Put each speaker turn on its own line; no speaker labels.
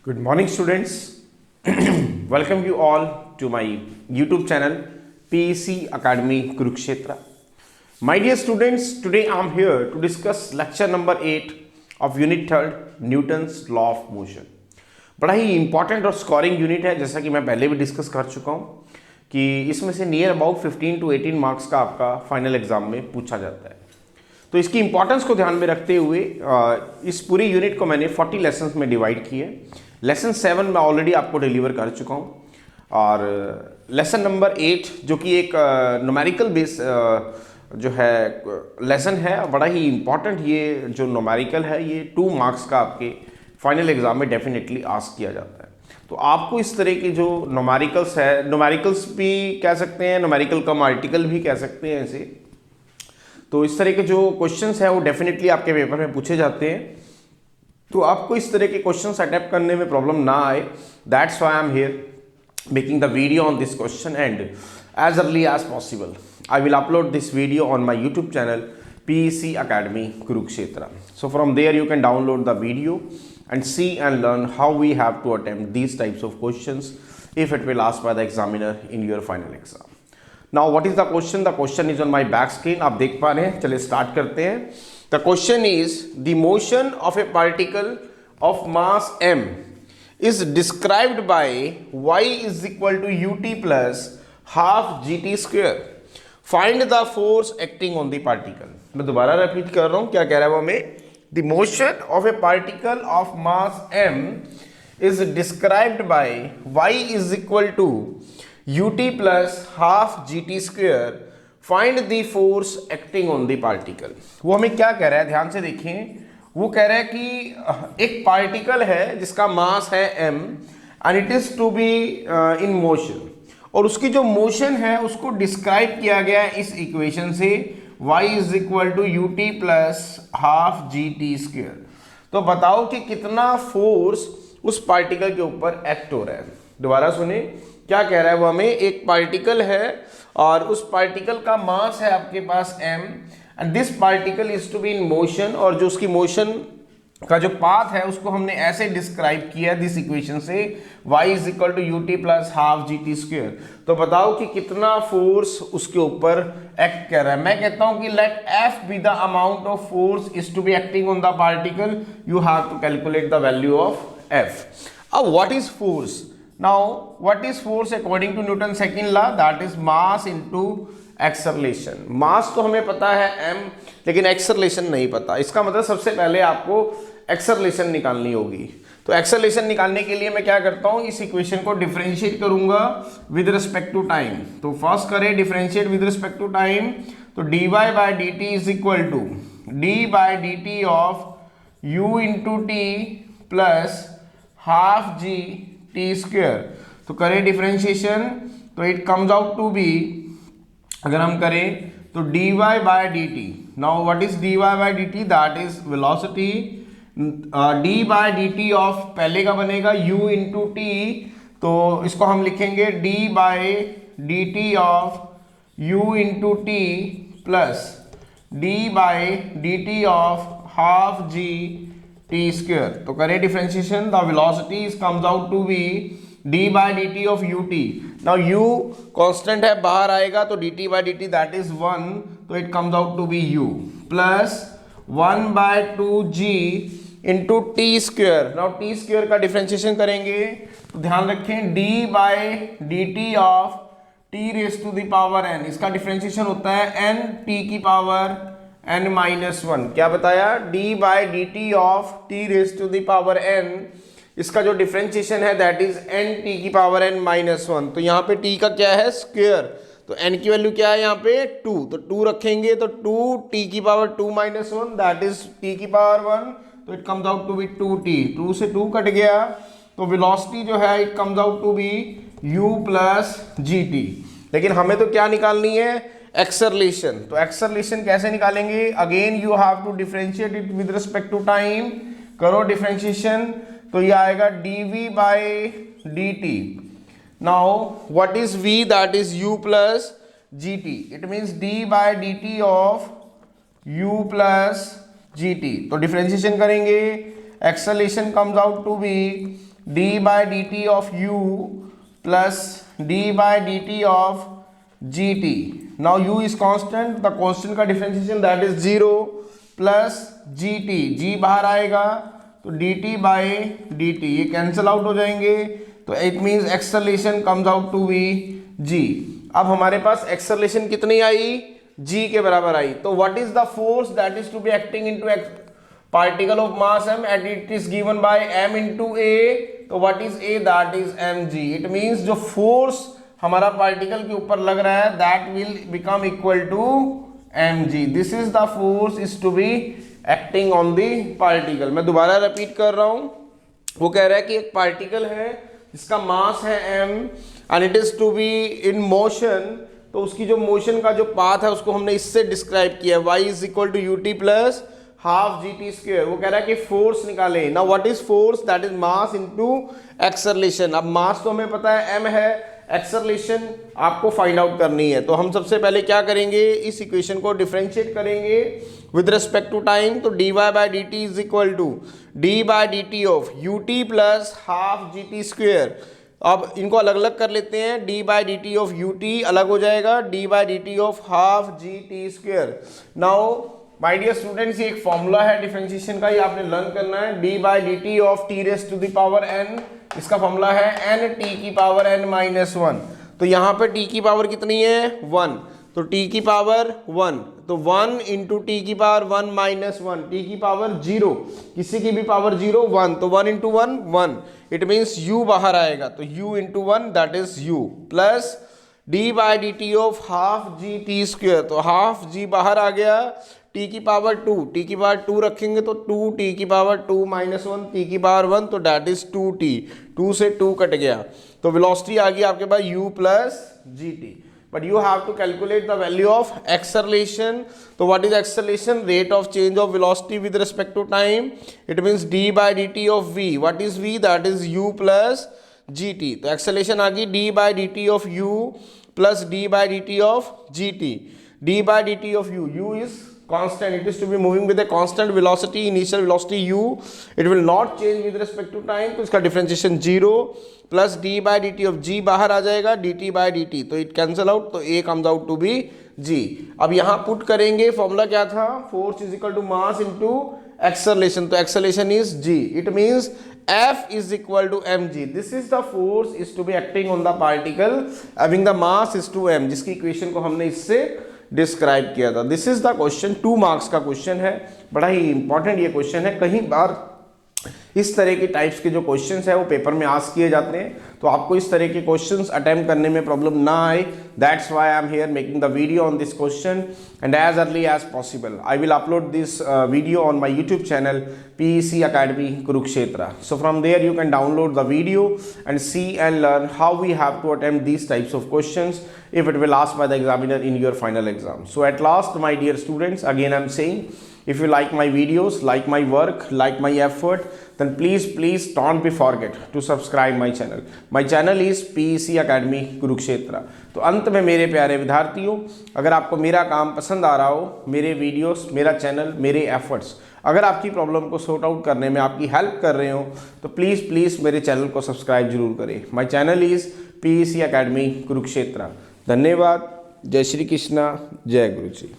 Good morning, students. Welcome you all to my YouTube channel PEC Academy Kurukshetra. My dear students, today I am here to discuss lecture number 8 of Unit 3rd Newton's Law of Motion. बड़ा ही important और scoring unit है, जैसा कि मैं पहले भी discuss कर चुका हूँ कि इसमें से नियर अबाउट 15 to 18 मार्क्स का आपका फाइनल एग्जाम में पूछा जाता है। तो इसकी इंपॉर्टेंस को ध्यान में रखते हुए इस पूरी यूनिट को मैंने 40 लेसन्स में डिवाइड किए। लेसन 7 मैं ऑलरेडी आपको डिलीवर कर चुका हूँ और लेसन नंबर 8 जो कि एक न्यूमेरिकल बेस जो है लेसन है, बड़ा ही इंपॉर्टेंट। ये जो न्यूमेरिकल है ये 2 मार्क्स का आपके फाइनल एग्जाम में डेफिनेटली आस्क किया जाता है। तो आपको इस तरह के जो न्यूमेरिकल्स है, न्यूमेरिकल्स भी कह सकते हैं, न्यूमेरिकल कम आर्टिकल भी कह सकते हैं ऐसे, तो इस तरह के जो क्वेश्चंस हैं वो डेफिनेटली आपके पेपर में पूछे जाते हैं। तो आपको इस तरह के क्वेश्चंस अटेम्प्ट करने में प्रॉब्लम ना आए, that's why I am here making the video on this question and as early as possible I will upload this video on my YouTube channel PEC Academy Kurukshetra. So from there you can download the video and see and learn how we have to attempt these types of questions if it will asked by the examiner in your final exam. Now what is the question? The question is on my back screen. आप देख पा रहे हैं, चलिए start करते हैं। The question is the motion of a particle of mass m is described by y is equal to ut plus half gt square. Find the force acting on the particle. मैं दोबारा repeat कर रहा हूँ, क्या कह रहा है वो हमें? The motion of a particle of mass m is described by y is equal to ut plus half gt square. Find the force acting on the particle. वो हमें क्या कह रहा है, ध्यान से देखें। वो कह रहा है कि एक पार्टिकल है जिसका मास है m and it is to be in motion, और उसकी जो मोशन है उसको डिस्क्राइब किया गया है इस इक्वेशन से y is equal to ut plus half gt square. तो बताओ कि कितना फोर्स उस पार्टिकल के ऊपर एक्ट हो रहा है। दोबारा सुने, क्या कह रहा है वो हमें? एक पार्टिकल है और उस पार्टिकल का मास है आपके पास m and this particle is to be in motion, और जो उसकी मोशन का जो पाथ है उसको हमने ऐसे डिस्क्राइब किया दिस इक्वेशन से y is equal to ut plus half gt square. तो बताओ कि कितना फोर्स उसके ऊपर एक्ट कर रहा है। मैं कहता हूं कि let f be the amount of force is to be acting on the particle, you have to calculate the value of f. अब what is force? Now, what is force according to Newton's second law? That is mass into acceleration. मास तो हमें पता है m, लेकिन acceleration नहीं पता। इसका मतलब सबसे पहले आपको एक्सेलरेशन निकालनी होगी। तो एक्सेलरेशन निकालने के लिए मैं क्या करता हूँ, इस इक्वेशन को डिफरेंशिएट करूंगा विद रिस्पेक्ट टू टाइम। तो फर्स्ट करें differentiate with respect to time, तो dy by D T is equal to d by D T of u into T plus half G T square. तो करें differentiation, तो it comes out to be, अगर हम करें तो dy by D T. Now what is dy by D T? That is velocity. d by D T of पहले का बनेगा u इंटू टी, तो इसको हम लिखेंगे d by D T of u into T plus d by D T of half G T square. तो करें differentiation, the velocity comes out to be d by D T of ut. Now u constant है, बाहर आएगा तो dt by D T that is 1, तो it comes out to be u plus 1 by 2g into T square. Now T square का differentiation करेंगे तो ध्यान रखें d by D T of t raise to the power n, इसका differentiation होता है n t की पावर n माइनस 1। क्या बताया? d by D T of t raise to the power n, इसका जो डिफरेंशिएशन है दैट इज n t की पावर n माइनस 1। तो यहाँ पे t का क्या है? स्क्वायर। तो n की वैल्यू क्या है यहाँ पे? 2, तो 2 रखेंगे तो 2 t की power 2 minus 1 that is t की पावर 1, तो it comes out to be 2t। 2 से 2 कट गया, तो वेलोसिटी जो है it comes out to be u plus gt। लेकिन हमें तो क्या निकालनी है? एक्सेलरेशन। तो एक्सेलरेशन कैसे निकालेंगे? Again you have to differentiate it with respect to time. करो डिफरेंशिएशन, तो ये आएगा dv by D T. Now what is v? That is u plus gt. It means d by D T of u plus gt. तो differentiation करेंगे, acceleration comes out to be D by D T of U plus D by D T of ji T. Now U is constant, the constant का differentiation that is 0 plus g t, g बाहर आएगा तो d t by D t, ये cancel out हो जाएंगे, तो it means acceleration comes out to be g. अब हमारे पास एक्सेलरेशन कितनी आई, जी के बराबर आई। तो what is the force that is to be acting into particle of mass m and it is given by m into a, तो what is a, that is mg। इट मीन्स जो फोर्स हमारा पार्टिकल के ऊपर लग रहा है that will become equal to mg। This is the force is to be acting on the particle. मैं दोबारा रिपीट कर रहा हूं, वो कह रहा है कि एक पार्टिकल है जिसका मास है m and it is to be in motion, तो उसकी जो मोशन का जो पाथ है उसको हमने इससे डिस्क्राइब किया, y is equal to U T plus half G T square. वो कह रहा है कि फोर्स निकाले। Now what is force, that is mass into acceleration. अब मास तो हमें पता है m है, एक्सेलरेशन आपको फाइंड आउट करनी है। तो हम सबसे पहले क्या करेंगे, इस इक्वेशन को डिफरेंशिएट करेंगे विद रिस्पेक्ट टू टाइम। तो D Y by D T is equal to D by D T of U T plus half G T square. अब इनको अलग अलग कर लेते हैं, D by D T of U T अलग हो जाएगा, D by D T of half G T square. Now my dear students, ये एक फॉर्मूला है डिफरेंशिएशन का, ये आपने लर्न करना है। D by D T of T raise to the power N, इसका फॉर्मूला है एन टी की पावर एन माइनस 1। तो यहाँ पे टी की पावर कितनी है 1, तो टी की पावर 1, तो 1 इंटू टी की पावर 1 माइनस 1, टी की पावर 0, किसी की भी पावर 0 1, तो 1 इंटू 1 1, इट मीन्स u बाहर आएगा, तो u into 1 that is u plus d by D T of half G T square, तो हाफ जी बाहर आ गया, टी की पावर 2, टी की पावर 2 रखेंगे तो 2 टी की पावर 2 माइनस 1, टी की पावर 1, तो डैट इज 2t, 2 से 2 कट गया, तो वेलोसिटी आ गई आपके पास u plus g t. But you have to calculate the value of acceleration. तो what is acceleration, rate of change of velocity with respect to time, it means d by D T of v, what is v, that is u plus g t. तो acceleration आ गई d by D T of u plus d by D T of ji t. D by D T of u is constant, it is to be moving with a constant velocity, initial velocity u, it will not change with respect to time, तो इसका differentiation 0 plus d by D T of g बाहर आ जाएगा, d t by D t, तो it cancel out, तो a comes out to be g। अब यहाँ put करेंगे, फॉर्मूला क्या था, force is equal to mass into acceleration, तो acceleration is g, it means F is equal to mg, this is the force is to be acting on the particle having the mass is to m, जिसकी equation को हमने इससे describe किया था। This is the question, 2 marks का question है, बड़ा ही important ये क्वेश्चन है। कहीं बार इस तरह के टाइप्स के जो क्वेश्चंस है वो पेपर में आस्क किए जाते हैं, तो आपको इस तरह के क्वेश्चंस अटेम्प्ट करने में प्रॉब्लम ना आए, that's why I am here making the video on this question and as early as possible I will upload this video on my YouTube channel PEC Academy Kurukshetra. So from there you can download the video and see and learn how we have to attempt these types of questions if it will asked by the examiner in your final exam. So at last, my dear students, again I am saying, if you like my videos, like my work, like my effort, then please don't be forget to subscribe my channel. My channel is PEC Academy Kurukshetra. तो अंत में मेरे प्यारे विद्यार्थियों, अगर आपको मेरा काम पसंद आ रहा हो, मेरे वीडियोस, मेरा चैनल, मेरे एफर्ट्स अगर आपकी प्रॉब्लम को सॉर्ट आउट करने में आपकी हेल्प कर रहे हो, तो प्लीज़ मेरे चैनल को सब्सक्राइब जरूर करें। My channel is PEC Academy Kurukshetra। धन्यवाद। जय श्री कृष्णा, जय गुरु जी।